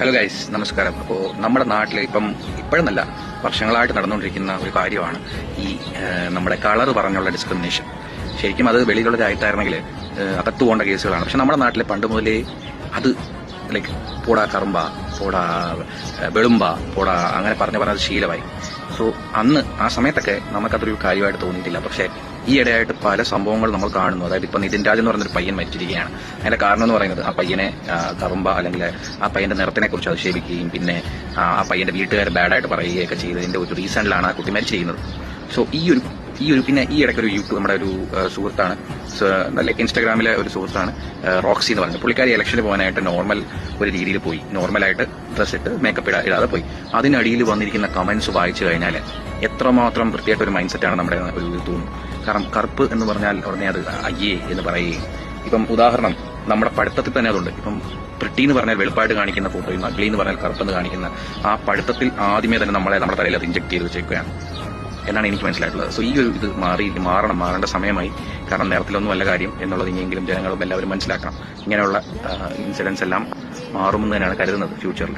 Hello guys, നമസ്കാരം. അപ്പോൾ നമ്മുടെ നാട്ടിൽ ഇപ്പോഴെന്നല്ല വർഷങ്ങളായിട്ട് നടന്നുകൊണ്ടിരിക്കുന്ന ഒരു കാര്യമാണ് ഈ നമ്മുടെ കളർ പറഞ്ഞുള്ള ഡിസ്ക്രിമിനേഷൻ. ശരിക്കും അത് വെളിയിലുള്ള രാജ്യത്തായിരുന്നെങ്കിൽ അകത്തു പോകേണ്ട കേസുകളാണ്. പക്ഷെ നമ്മുടെ നാട്ടിൽ പണ്ട് മുതലേ അത് ലൈക്ക് പോടാ കറുമ്പ, പോടാ വെളുമ്പ, പോടാ അങ്ങനെ പറഞ്ഞത് ശീലമായി. സോ അന്ന് ആ സമയത്തൊക്കെ നമുക്കതൊരു കാര്യമായിട്ട് തോന്നിയിട്ടില്ല. പക്ഷേ ഈ ഇടയായിട്ട് പല സംഭവങ്ങൾ നമ്മൾ കാണുന്നു. അതായത് ഇപ്പൊ നിതിൻ രാജ് എന്ന് പറഞ്ഞൊരു പയ്യൻ മരിച്ചിരിക്കുകയാണ്. അതിന്റെ കാരണം എന്ന് പറയുന്നത് ആ പയ്യനെ കറുമ്പ അല്ലെങ്കിൽ ആ പയ്യന്റെ നിറത്തിനെ കുറിച്ച് അധിക്ഷേപിക്കുകയും പിന്നെ ആ പയ്യന്റെ വീട്ടുകാരെ ബാഡായിട്ട് പറയുകയൊക്കെ ചെയ്തതിന്റെ ഒരു റീസണിലാണ് ആ കുട്ടി മരിച്ചിരിക്കുന്നത്. സോ ഈ ഒരു പിന്നെ ഈ ഇടയ്ക്കൊരു നമ്മുടെ ഒരു സുഹൃത്താണ്, ലൈക്ക് ഇൻസ്റ്റാഗ്രാമിലെ ഒരു സുഹൃത്താണ് റോക്സി എന്ന് പറയുന്നത്. പുള്ളിക്കാരി ഇലക്ഷന് പോകാനായിട്ട് നോർമൽ ഒരു രീതിയിൽ പോയി, നോർമലായിട്ട് ഡ്രസ് ഇട്ട് മേക്കപ്പ് ഇടാതെ പോയി. അതിനടിയിൽ വന്നിരിക്കുന്ന കമന്റ്സ് വായിച്ചു കഴിഞ്ഞാൽ എത്രമാത്രം വൃത്തിയായിട്ട് ഒരു മൈൻഡ് സെറ്റാണ് നമ്മുടെ ഒരു ഇത് തോന്നുന്നു. കാരണം കറുപ്പ് എന്ന് പറഞ്ഞാൽ ഉടനെ അത് അയ്യേ എന്ന് പറയുകയും, ഇപ്പം ഉദാഹരണം നമ്മുടെ പഠിത്തത്തിൽ തന്നെ അതുണ്ട്. ഇപ്പം പ്രിട്ടി എന്ന് പറഞ്ഞാൽ വെളുപ്പായിട്ട് കാണിക്കുന്ന ഫോട്ടോയും അഗ്ലി എന്ന് പറഞ്ഞാൽ കറുപ്പെന്ന് കാണിക്കുന്ന ആ പഠിത്തത്തിൽ ആദ്യമേ തന്നെ നമ്മുടെ തലയിൽ അത് ഇഞ്ചക്ട് ചെയ്ത് വെച്ചേക്കുകയാണ് എന്നാണ് എനിക്ക് മനസ്സിലായിട്ടുള്ളത്. സോ ഈ ഒരു ഇത് മാറേണ്ട സമയമായി. കാരണം നേരത്തിലൊന്നും വല്ല കാര്യം എന്നുള്ളത് ഇനിയെങ്കിലും ജനങ്ങളും എല്ലാവരും മനസ്സിലാക്കണം. ഇങ്ങനെയുള്ള ഇൻസിഡൻസ് എല്ലാം മാറുമെന്ന് തന്നെയാണ് കരുതുന്നത് ഫ്യൂച്ചറിൽ.